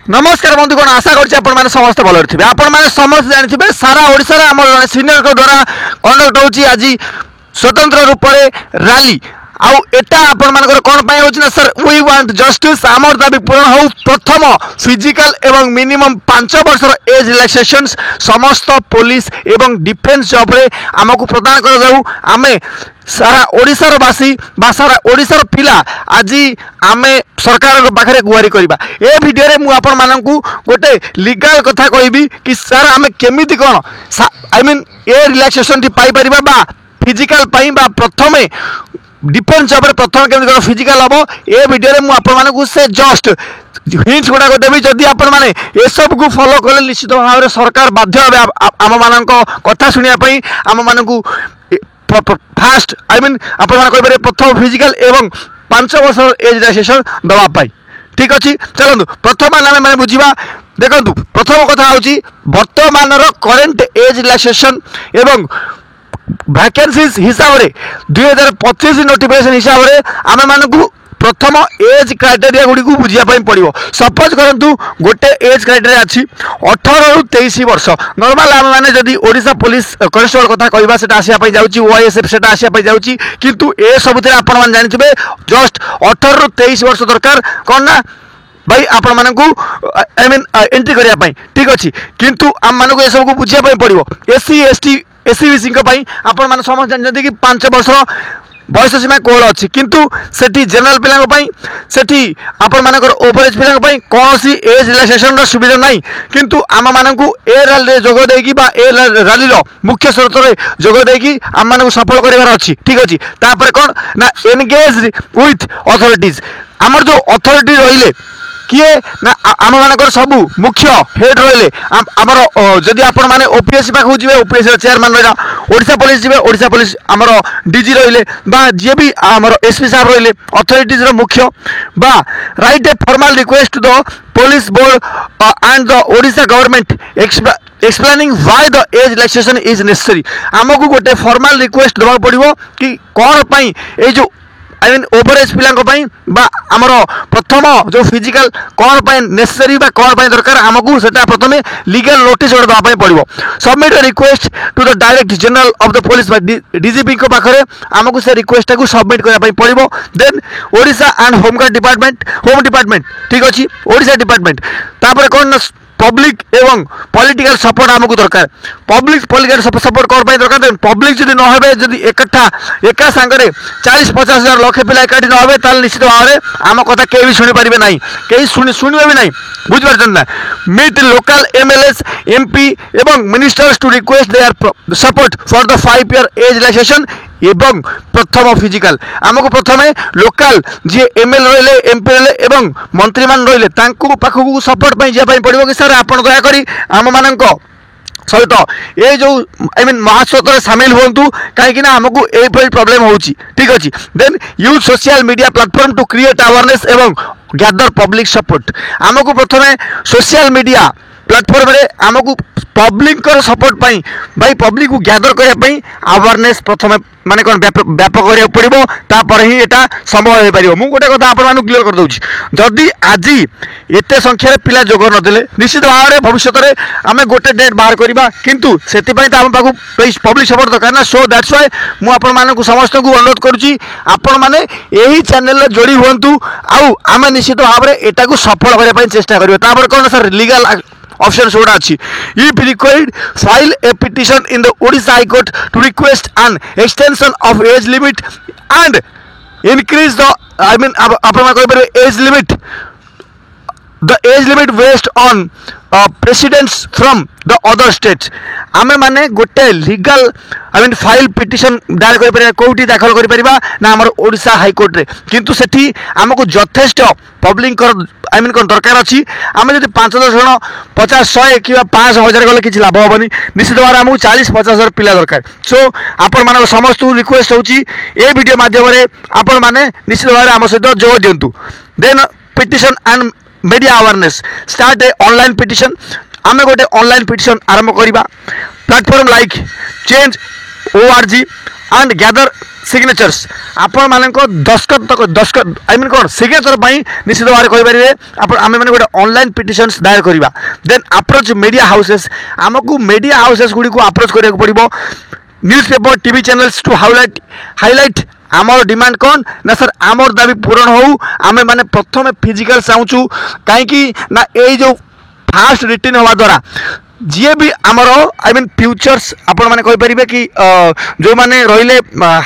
नमस्कार बंधुगण आशा कर समस्त भल थे आपण समस्त जानते सारा ओडिशा रे आम सिनियर द्वारा कंडक्ट होची आज स्वतंत्र रूप से रैली आउ एटा आपण मानकर कोन पय होची ना सर वी वांट जस्टिस आमर दाबी पूर्ण हो प्रथम फिजिकल एवं मिनिमम 5 वर्षर एज रिलैक्सेशंस समस्त पुलिस एवं डिफेन्स जॉब रे आमको प्रदान कर जाऊ आमे सारा ओडिशार बासी बा सारा ओडिशार पिला आज आमे सरकार पाखे गुहारी करवा ए भिडियो रे मु आपण मानकू गोटे लीगल कथा कहबी कि सर आमे केमिति कोन आई मीन ए रिलैक्सेशन टी पाई परिबा बा फिजिकल पाई बा प्रथमे डिफेन्स जॉब रे प्रथम केमिति फिजिकल हम ए भिडियो रे मु आपण मानकू से जस्ट हिंट्स गुड़ाक देवी जदि आपण मैंने ये सब को फॉलो कले निश्चित भाव में सरकार बाध्य आम मान कथा शुणापी आम मान फास्ट आई मीन आप प्रथम फिजिकल एवं 5 वर्ष एज रिलैक्सेशन दवापाई ठीक अच्छे चलतु प्रथम आम मैंने बुझा देखु प्रथम कथा हूँ बर्तमान करेन्ट एज रिलैक्सेशन एवं वैकेंसीज हिसाब से 2025 नोटिफिकेशन हिसाब से आम मानू प्रथम एज क्राइटेरिया गुड़ी को बुझापी पड़ो सपोज करूँ गोटे एज क्राइटेरिया अच्छी 18 रु 23 वर्ष नॉर्मल आम मैंने जदि ओडिशा पुलिस कनेस्टेबल कथा कहवा से आसापी जाऊँगी ओआईएसएफ से आसापी जाऊँगी किंतु ए सब आपण जानते जस्ट 18 रु 23 वर्ष दरकार कौन ना भाई आपण मानू आई मीन एंट्री करने ठीक अच्छे किंतु आम मानक ये सब बुझापी पड़ो एससी एसटी एससी बीसी आपण मैंने समस्त जानते कि 5 वर्ष बयस सीमा कोल अच्छी किंतु सेठी जनरल पिलांपाई सेठी आपण मानकर ओवरेज पिलांपाई कौन सी एज रिलैक्सेशन सुविधा नहीं किंतु आम मानकू ए रैली जोग देकी बा ए रैली मुख्य स्रोत रे जोग देकी आम मानकू सफल करिवार अच्छी ठीक अच्छी तापर कौन ना एनगेज विथ अथॉरिटीज आमर जो अथॉरिटी रहिले किए ना आम मानकर सबू मुख्य हेड रहिले आमर जदि आपण माने ओपीएससी पाखु जिवे ओपीएससी चेयरमैन रहा ओडिशा पुलिस जिवे ओडिशा पुलिस आमर डीजी रहिले बा जे भी आमर एसपी साहब रहिले अथॉरिटीज रो मुख्य बा write a formal request to the police board and the Odisha government explaining why the age relaxation is necessary आमको गोटे फॉर्मल रिक्वेस्ट देबा पड़िबो कि कोन पई ए जो आई मीन ओवरेज पिला आमर प्रथम जो फिजिकल कौन पर नेसेसरी कौन पर दरकार आमको से प्रथम लीगल नोटिस गोटे देवाई पड़ो submit request to the director general of the police DGP पाखे आमको से रिक्वेस्ट को सबमिट करने पड़ो then Odisha and home department ठीक अच्छे ओडिशा डिपार्टमेंट तापर कौन पब्लिक एवं पॉलिटिकल सपोर्ट आमको दरकार पब्लिक पॉलिटिकल सपोर्ट कौन पर दरकार पब्लिक जब न हे जब एका सांगे 40-50 हजार लक्ष पिला एकाठी न हे ताल निश्चित भाव में आम कथा कहीं भी शुणी पारे ना कहीं शुणवे भी ना बुझिपार ना मीट लोकल एमएलएस एमपी एवं ministers to request their support for the 5 year age relaxation एवं प्रथम फिजिकल आमको प्रथम लोकल जी एमएल रहिले एमपी रहिले एवं मंत्री मान रहिले तांको पाखकू सपोर्ट पई जाय पड़ो कि सर आपण दया करी आम मानक सहित ये जो आई मीन महास्रोत सामिल हूँ कहीं आमको यही प्रोब्लेम हो ठीक अच्छे then use social media platform to create awareness एवं गैदर पब्लिक सपोर्ट आमको प्रथम सोशल मीडिया प्लेटफॉर्म रे आमको पब्लिक सपोर्ट पाई भाई पब्लिक को गैदर करने अवेयरनेस प्रथम माने कौन व्यापक करा पड़ो तापर ही यहाँ संभव हो पार मुझे गोटे कथा आपको क्लीयर कर दूसरी जदि आज एत संख्यार पिला जोग नदेले निश्चित भाव में भविष्य में आम गोटे डेट बाहर करवा किंतु से आम पाक पब्लिक सपोर्ट दरकार ना सो दैट्स व्हाई मुझे समस्त को अनुरोध करुँची आपण मैंने यही चैनल जोड़ी हूँ आम निश्चित भाव में यहाँ को सफल करने चेष्टा करें कौन सर लीगल ऑप्शन गुड़ा अच्छी if required file a petition in the Odisha High Court to request an extension of age limit and increase the I mean आप age limit the age limit based on precedents from the other states आमे माने गोटे legal I mean file petition दायर कर परिबा कोठी दाखल कर परिबा ना हमर ओडिशा हाई कोर्ट रे किंतु सेठी हमको यथेष्ट पब्लिक आई मीन कोन दरकार अछि आमे जदि 5-10 जण 50-100 कि 5,000 गले किछि लाभ होबनी निश्चित भाव हमको 40-50 हजार पिला दरकार सो आपण मानक समस्त रिक्वेस्ट होछि ए वीडियो माध्यम रे आपण माने निश्चित भाव हम सहित जोग दियंतु then petition and media awareness start a online petition आम गोटे ऑनलाइन पिटिशन आरंभ करवा platform like change ORG and gather signatures आपण मानक दस्खत आई मीन कौन सिग्नेचर निश्चित भाव में कहींपर आम मैंने गोटे ऑनलाइन पिटिशन्स दायर करवा देन अप्रोच मीडिया हाउसेस आमको मीडिया हाउसेस गुड़ी को अप्रोच करा पड़ो newspaper TV channels to highlight आमर डिमांड कौन ना सर आमर दाबी पूरण हो आम मैंने प्रथम फिजिकल चाहूँ कहीं ना ये जो फास्ट रिटर्न हवा द्वारा जी भी आमर आई मीन फ्यूचर्स आपण मैंने कहींपर कि जो मैंने रहिले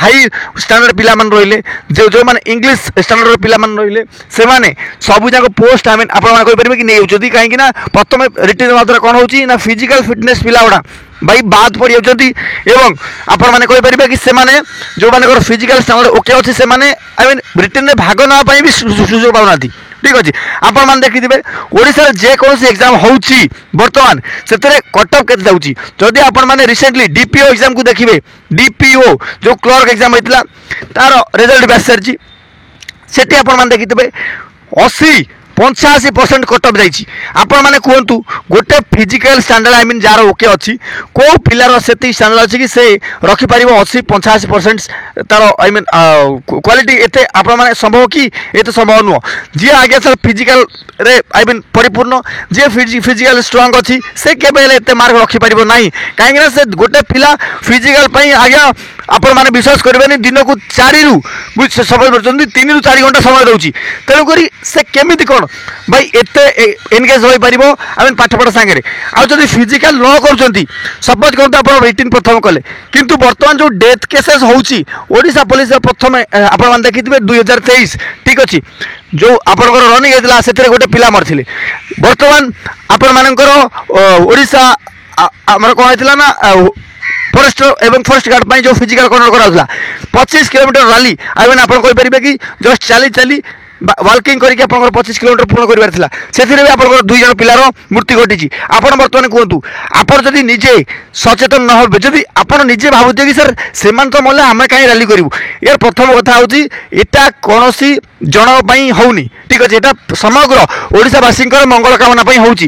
हाई स्टैंडर्ड पिला रहिले जो मैंने इंग्लिश स्टैंडर्ड पिला रहिले से माने सबू जाक पोस्ट आई मीन आपण मैंने कहींपर कि नहीं कहीं प्रथम रिटर्न हवा द्वारा कौन होची ना फिजिकल फिटनेस पिला गुड़ा भाई बाद पड़ जाती एवं आपण मैंने कहींपर कि से जो मैंने फिजिकल स्टैंडर्ड ओके अच्छे से आई मीन रिटर्न में भाग नापी भी सुजोग पाना ठीक अच्छे आपण मैंने देखिए ओडिशा जेकोसी एग्जाम होची बर्तमान से कटअप के जाऊँगी जदि आपण मैंने रिसेंटली डीपीओ एग्जाम को देखिए डीपीओ जो क्लर्क एग्जाम होता तार रिजल्ट भी आसी सारी सेठी आपण मैंने देखिए 80-85% कटअप जाइए आपण मैंने कहतु गोटे physical standard I mean jar okay अच्छी कौ पिलार से स्टैंडर्ड अच्छी कि से रखिपर 80-85% तार आई मीन क्वालिटी एत आपण मैंने संभव कि ये संभव नुह जी आगे सर फिजिकल रे आई मीन परिपूर्ण जी फिजिकल स्ट्रांग अच्छी से केवल मार्क रखिपर ना कहीं से गोटे पिला फिजिकल आज्ञा आपण मैंने विश्वास करेंगे दिन को 4 समय 3 ରୁ 4 घंटा समय दूसरी तेणुक से केमी कौन भाई एत एनगेज हो पार आई मीन पाठपढ़ा सांगे आदि फिजिकाल न कर सपोज करते आप रिटर्न प्रथम कले किंतु बर्तमान जो डेथ केसेस होशा पुलिस प्रथम आप देखिए 2023 ठीक अच्छे जो आपंकर रनिंग होता से गोटे पिला मरी बर्तमान आपण मानकर आमर कौन होता ना फॉरेस्ट एवं फॉरेस्ट गार्ड जो फिजिकल कॉर्नर कराला 25 किलोमीटर रैली आई मीन आप कहींपर कि जस्ट चली चली वाकिंग करके 25 किलोमीटर पूर्ण करार से भी आप 2 जन पिलार मृत्यु घटी आपड़ बर्तमान कहतु आपड़ जदि निजे सचेतन न हो जदि आपड़ निजे भावुते कि सर से तो मल्ले आम कहीं रैली करूँ यार प्रथम कथा हूँ यहाँ कौन जन होनी ठीक अच्छे यहाँ समग्र ओडिशावासी मंगल कामना होदी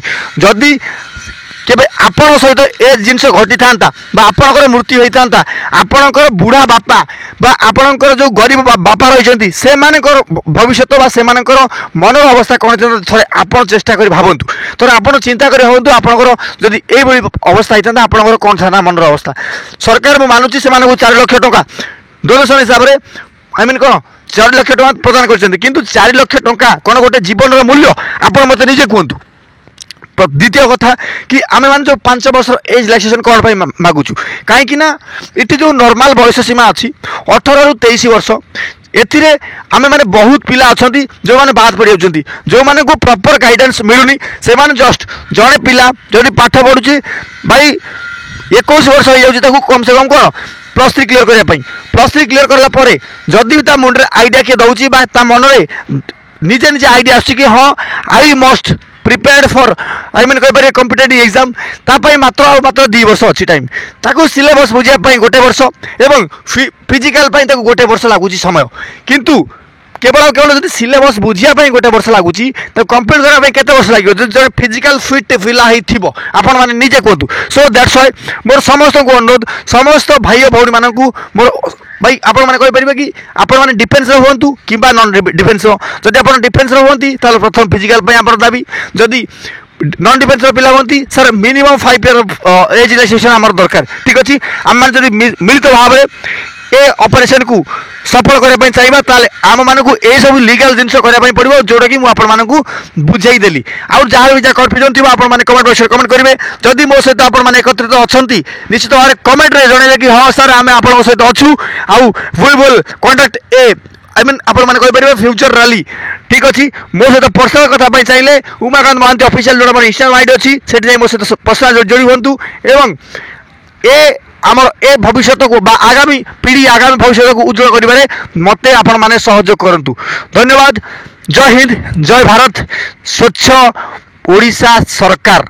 केबे आपण सहित ए जिनस घटी था आपणकर मृत्यु होता आपणकर बुढ़ा बापा बा आपणकर जो गरीब बापा रही से भविष्य से मन अवस्था कौन थे आप चेष्टा कर भावतु थोड़ा आप चिंता कर हूँ आपणकर जदि ये अवस्था होता आपणकर कौन था मनर अवस्था सरकार मुझे मानुची से 4 लाख टंका डोनेशन हिसाब से आई मीन कौन 4 लाख टंका प्रदान कर 4 लाख टंका कौन गोटे जीवन मूल्य आप मत निजे कहतु द्वितीय कथा कि आम मान जो 5 वर्ष एज रिलैक्सेशन कौन पर मागुचु कहीं ये जो नॉर्मल बयस सीमा अच्छी 18 ରୁ 23 वर्ष एथिरे आमे माने बहुत पिला अछंती जो माने बाद पड़ी होचंती जो माने को प्रॉपर गाइडेंस मिलुनी से माने जस्ट जड़े पिला जदि पाठ पढुची भाई 21 वर्ष हो जाउची ताकू कम से कम कोन +3 क्लियर करिया पई +3 क्लियर करला परे जदि ता मुंडरे आईडिया के दउची बा ता मनरे निजे निजे आईडिया आछि कि हां I must prepared for I mean कहीपर कॉम्पिटेटिव एग्जाम तापाई मात्र 2 वर्ष अच्छी टाइम ताकू सिलेबस बुझापी गोटे वर्ष एवं फिजिकल गोटे वर्ष लगुच समय किंतु केवल केवल जो सिलेबस बुझापी गोटे वर्ष लगुच कम्प्लीट करने केते वर्ष लगे जो फिजिकल फिट पिला आपण मैंने निजे कहतु सो दैट्स व्हाई मोर समस्त को अनुरोध समस्त भाई भौणी मान मोर भाई आपण मैंने कहीपर कि आपण मैंने डिफेन्स हूँ कि नॉन डिफेन्स जदि आप डिफेन्स हूँ प्रथम फिजिकल आप दाबी जदि नॉन डिफेन्स पिला हूँ sir minimum 5 year age relaxation आम दरकार ठीक अच्छे आम मैंने मिलित भाव में ए ऑपरेशन को सफल करने चाहिए ताले आम मानक ये सब लीगल जिन करने पड़ो जोटा कि मुझे बुझेदेली आउ जहाँ भी जहाँ कन्फ्यूजन थी आप कमेंट बॉक्स कमेंट करेंगे जदि मो सहित आप एकत्रित अच्छा निश्चित भाव में कमेंट जनइले कि हाँ सर आम आप सहित अच्छू आउ we will conduct a I mean आप कहीपर फ्यूचर रैली ठीक अच्छे मो सहित पर्सनाल कथा चाहिए उमाकांत महांती ऑफिशियल जो इंस्टाग्राम आईडी अच्छी से मो सहित पर्सनाल जोड़ी हूँ एवं ए आम ए भविष्य को आगामी पीढ़ी आगामी भविष्य को उज्जवल करें मत आपण मैंने सहयोग करूँ धन्यवाद जय हिंद जय भारत स्वच्छ ओडिशा सरकार।